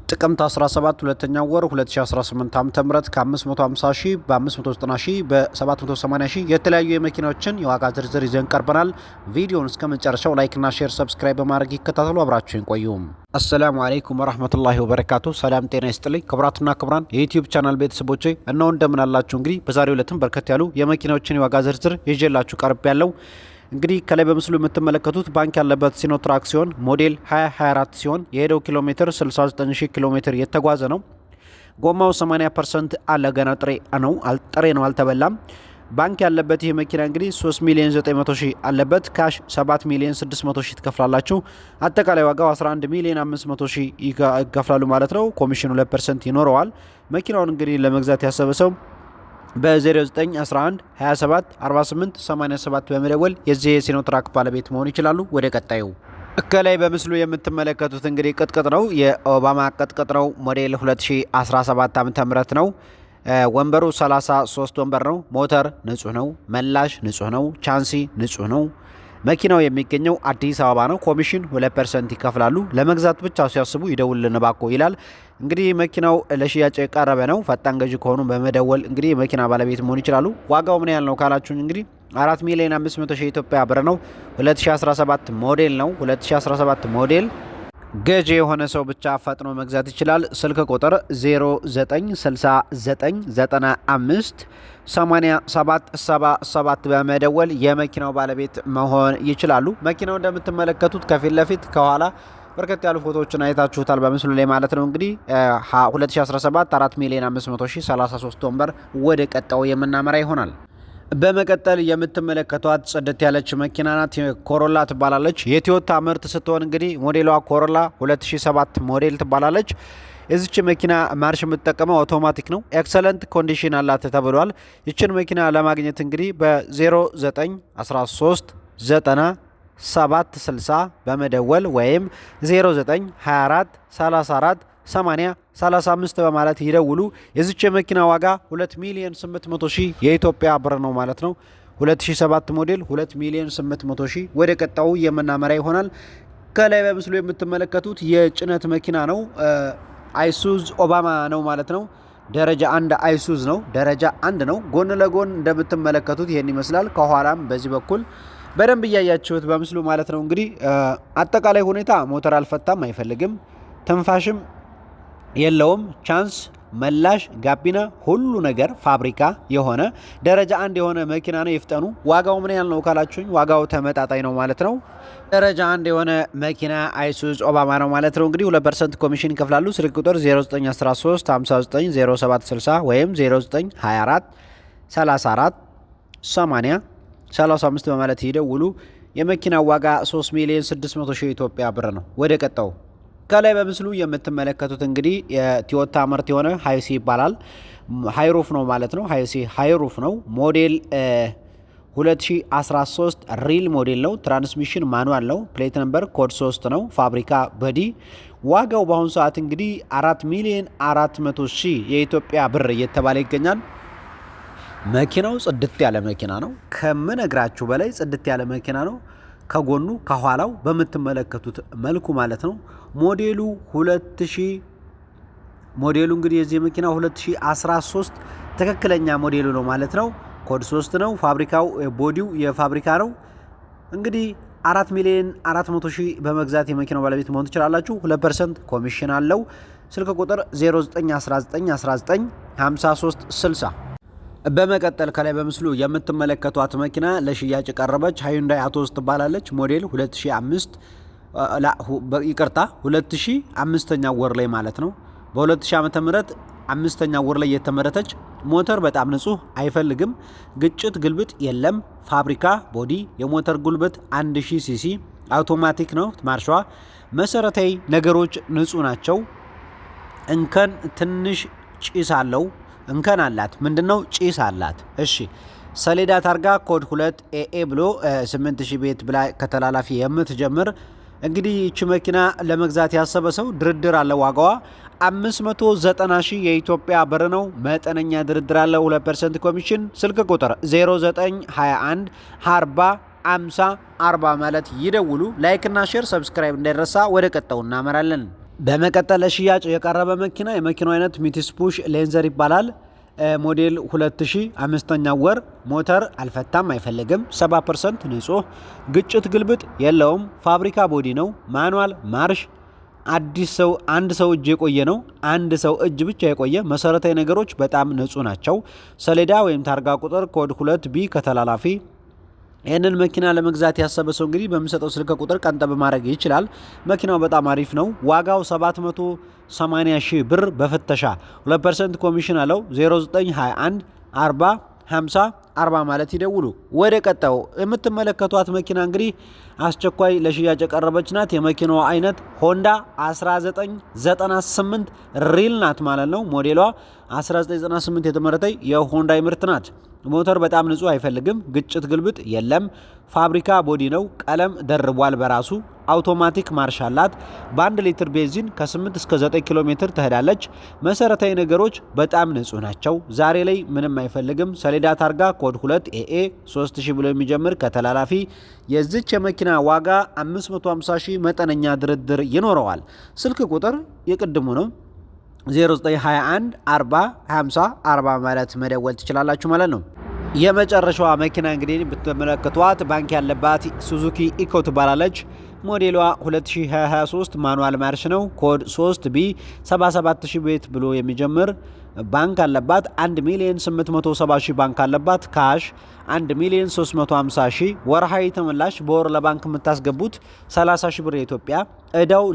ጥቅምት 17 ሁለተኛው ወር 2018 ዓ.ም ከ550 ሺህ በ590 ሺህ በ780 ሺህ የተለያዩ የመኪናዎችን የዋጋ ዝርዝር ይዘን ቀርበናል። ቪዲዮውን እስከ መጨረሻው ላይክ እና ሼር ሰብስክራይብ በማድረግ ይከታተሉ። አብራችሁን ቆዩ። አሰላሙ አለይኩም ወራህመቱላሂ ወበረካቱ። ሰላም ጤና ይስጥልኝ ክቡራትና ክቡራን የዩቲዩብ ቻናል ቤተሰቦቼ እነሆ እንደምን አላችሁ። እንግዲህ በዛሬው ዕለትም በርከት ያሉ የመኪናዎችን የዋጋ ዝርዝር ይዤላችሁ ቀርብ ያለው እንግዲህ ከላይ በምስሉ የምትመለከቱት ባንክ ያለበት ሲኖትራክ ሲሆን ሞዴል 2024 ሲሆን የሄደው ኪሎ ሜትር 69000 ኪሎ ሜትር የተጓዘ ነው። ጎማው 80% አለ፣ ገና ጥሬ ነው አልተበላም። ባንክ ያለበት ይህ መኪና እንግዲህ 3,900,000 አለበት። ካሽ 7,600,000 ትከፍላላችሁ። አጠቃላይ ዋጋው 11,500,000 ይከፍላሉ ማለት ነው። ኮሚሽኑ 2% ይኖረዋል። መኪናውን እንግዲህ ለመግዛት ያሰበ ሰው በ0911 27 48 87 በመደወል የዚህ የሲኖትራክ ባለቤት መሆን ይችላሉ። ወደ ቀጣዩ ከላይ በምስሉ የምትመለከቱት እንግዲህ ቅጥቅጥ ነው። የኦባማ ቅጥቅጥ ነው። ሞዴል 2017 ዓ.ም ነው። ወንበሩ 33 ወንበር ነው። ሞተር ንጹህ ነው። መላሽ ንጹህ ነው። ቻንሲ ንጹህ ነው። መኪናው የሚገኘው አዲስ አበባ ነው። ኮሚሽን 2% ይከፍላሉ። ለመግዛት ብቻ ሲያስቡ ይደውልን ባኮ ይላል። እንግዲህ መኪናው ለሽያጭ የቀረበ ነው። ፈጣን ገዢ ከሆኑ በመደወል እንግዲህ የመኪና ባለቤት መሆን ይችላሉ። ዋጋው ምን ያህል ነው ካላችሁኝ እንግዲህ 4,500,000 ኢትዮጵያ ብር ነው። 2017 ሞዴል ነው። 2017 ሞዴል ገዢ የሆነ ሰው ብቻ ፈጥኖ መግዛት ይችላል። ስልክ ቁጥር 0969958777 በመደወል የመኪናው ባለቤት መሆን ይችላሉ። መኪናው እንደምትመለከቱት ከፊት ለፊት ከኋላ በርከት ያሉ ፎቶዎችን አይታችሁታል በምስሉ ላይ ማለት ነው። እንግዲህ 2017 4,500,000 33 ወንበር። ወደ ቀጣው የምናመራ ይሆናል። በመቀጠል የምትመለከቷት ጽድት ያለች መኪና ናት። ኮሮላ ትባላለች። የቶዮታ ምርት ስትሆን እንግዲህ ሞዴሏ ኮሮላ 2007 ሞዴል ትባላለች። እዚች መኪና ማርሽ የምትጠቀመው አውቶማቲክ ነው። ኤክሰለንት ኮንዲሽን አላት ተብሏል። ይችን መኪና ለማግኘት እንግዲህ በ0913 90 760 በመደወል ወይም 0924 34 80 35 በማለት ይደውሉ። የዚች የመኪና ዋጋ 2,800,000 የኢትዮጵያ ብር ነው ማለት ነው። 2007 ሞዴል 2,800,000። ወደ ቀጣው የምናመራ ይሆናል። ከላይ በምስሉ የምትመለከቱት የጭነት መኪና ነው። አይሱዝ ኦባማ ነው ማለት ነው። ደረጃ 1 አይሱዝ ነው። ደረጃ 1 ነው። ጎን ለጎን እንደምትመለከቱት ይሄን ይመስላል። ከኋላም በዚህ በኩል በደንብ እያያችሁት በምስሉ ማለት ነው። እንግዲህ አጠቃላይ ሁኔታ ሞተር አልፈታም፣ አይፈልግም፣ ትንፋሽም የለውም። ቻንስ፣ መላሽ፣ ጋቢና ሁሉ ነገር ፋብሪካ የሆነ ደረጃ 1 የሆነ መኪና ነው። ይፍጠኑ። ዋጋው ምን ያህል ነው ካላችሁኝ ዋጋው ተመጣጣኝ ነው ማለት ነው። ደረጃ 1 የሆነ መኪና አይሱዝ ኦባማ ነው ማለት ነው። እንግዲህ 2% ኮሚሽን ይከፍላሉ። ስልክ ቁጥር 0913 590760 ወይም 0924 34 80 35 በማለት ይደውሉ። የመኪናው ዋጋ 3,600,000 ኢትዮጵያ ብር ነው። ወደ ቀጣው ከላይ በምስሉ የምትመለከቱት እንግዲህ የቶዮታ ምርት የሆነ ሃይሲ ይባላል። ሃይሩፍ ነው ማለት ነው። ሃይሩፍ ነው። ሞዴል 2013 ሪል ሞዴል ነው። ትራንስሚሽን ማኑዋል ነው። ፕሌት ነምበር ኮድ 3 ነው። ፋብሪካ በዲ። ዋጋው በአሁኑ ሰዓት እንግዲህ 4,400,000 የኢትዮጵያ ብር እየተባለ ይገኛል። መኪናው ጽድት ያለ መኪና ነው። ከምነግራችሁ በላይ ጽድት ያለ መኪና ነው። ከጎኑ ከኋላው በምትመለከቱት መልኩ ማለት ነው። ሞዴሉ እንግዲህ የዚህ መኪና 2013 ትክክለኛ ሞዴሉ ነው ማለት ነው። ኮድ 3 ነው። ፋብሪካው ቦዲው የፋብሪካ ነው። እንግዲህ 4,400,000 በመግዛት የመኪናው ባለቤት መሆን ትችላላችሁ። 2% ኮሚሽን አለው። ስልክ ቁጥር 0919195360። በመቀጠል ከላይ በምስሉ የምትመለከቷት መኪና ለሽያጭ ቀረበች። ሃዩንዳይ አቶስ ትባላለች። ሞዴል 2005ኛ ወር ላይ ማለት ነው። በ2000 ዓመተ ምህረት 5ኛ ወር ላይ የተመረተች። ሞተር በጣም ንጹህ፣ አይፈልግም፣ ግጭት ግልብጥ የለም። ፋብሪካ ቦዲ፣ የሞተር ጉልበት 1000 ሲሲ፣ አውቶማቲክ ነው። ማርሿ መሰረታዊ ነገሮች ንጹህ ናቸው። እንከን ትንሽ ጭስ አለው። እንከን አላት። ምንድነው? ጭስ አላት። እሺ ሰሌዳ ታርጋ ኮድ 2 ኤኤ ብሎ 8000 ቤት ብላ ከተላላፊ የምትጀምር እንግዲህ እቺ መኪና ለመግዛት ያሰበ ሰው ድርድር አለ። ዋጋዋ 590,000 የኢትዮጵያ ብር ነው። መጠነኛ ድርድር አለ። 2% ኮሚሽን። ስልክ ቁጥር 0921 40 50 40 ማለት ይደውሉ። ላይክ እና ሼር ሰብስክራይብ እንዳይረሳ። ወደ ቀጣው እናመራለን። በመቀጠል ለሽያጭ የቀረበ መኪና የመኪናው አይነት ሚትሱቢሺ ሌንዘር ይባላል። ሞዴል 2005ኛ ወር ሞተር አልፈታም አይፈልግም 70% ንጹህ ግጭት ግልብጥ የለውም ፋብሪካ ቦዲ ነው ማኑዋል ማርሽ አዲስ ሰው አንድ ሰው እጅ የቆየ ነው አንድ ሰው እጅ ብቻ የቆየ መሰረታዊ ነገሮች በጣም ንጹህ ናቸው። ሰሌዳ ወይም ታርጋ ቁጥር ኮድ 2B ከተላላፊ ይህንን መኪና ለመግዛት ያሰበ ሰው እንግዲህ በሚሰጠው ስልክ ቁጥር ቀንጠብ ማድረግ ይችላል። መኪናው በጣም አሪፍ ነው። ዋጋው 780 ሺህ ብር በፍተሻ 2% ኮሚሽን አለው። 0921 40 50 40 ማለት ይደውሉ። ወደ ቀጣው የምትመለከቷት መኪና እንግዲህ አስቸኳይ ለሽያጭ የቀረበች ናት። የመኪናዋ አይነት ሆንዳ 1998 ሪል ናት ማለት ነው። ሞዴሏ 1998 የተመረተ የሆንዳ ምርት ናት። ሞተር በጣም ንጹህ አይፈልግም ግጭት ግልብጥ የለም ፋብሪካ ቦዲ ነው ቀለም ደርቧል በራሱ አውቶማቲክ ማርሽ አላት። በ1 ሊትር ቤንዚን ከ8 እስከ 9 ኪሎ ሜትር ትሄዳለች። መሰረታዊ ነገሮች በጣም ንጹህ ናቸው። ዛሬ ላይ ምንም አይፈልግም። ሰሌዳ ታርጋ ኮድ 2AA 3000 ብሎ የሚጀምር ከተላላፊ የዚች የመኪና ዋጋ 550 ሺህ መጠነኛ ድርድር ይኖረዋል። ስልክ ቁጥር የቅድሙ ነው 0921 40 50 40 ማለት መደወል ትችላላችሁ ማለት ነው። የመጨረሻዋ መኪና እንግዲህ ብትመለከቷት ባንክ ያለባት ሱዙኪ ኢኮ ትባላለች። ሞዴሏ 2023 ማኑዋል ማርሽ ነው። ኮድ 3B 77000 ቤት ብሎ የሚጀምር ባንክ አለባት። 1,870,000 ባንክ አለባት። ካሽ 1,350,000 ወርሃዊ ተመላሽ በወር ለባንክ የምታስገቡት 30,000 ብር የኢትዮጵያ እዳው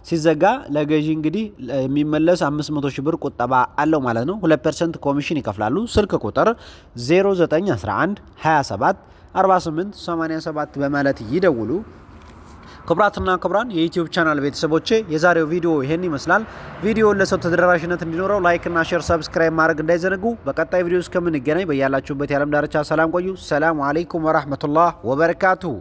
ሲዘጋ ለገዢ እንግዲህ የሚመለስ 500,000 ብር ቁጠባ አለው ማለት ነው። 2% ኮሚሽን ይከፍላሉ። ስልክ ቁጥር 0911 27 48 87 በማለት ይደውሉ። ክቡራትና ክቡራን የዩቲዩብ ቻናል ቤተሰቦቼ የዛሬው ቪዲዮ ይሄን ይመስላል። ቪዲዮውን ለሰው ተደራሽነት እንዲኖረው ላይክ እና ሼር ሰብስክራይብ ማድረግ እንዳይዘነጉ። በቀጣይ ቪዲዮ እስከምንገናኝ በያላችሁበት የዓለም ዳርቻ ሰላም ቆዩ። ሰላም አለይኩም ወራህመቱላህ ወበረካቱሁ።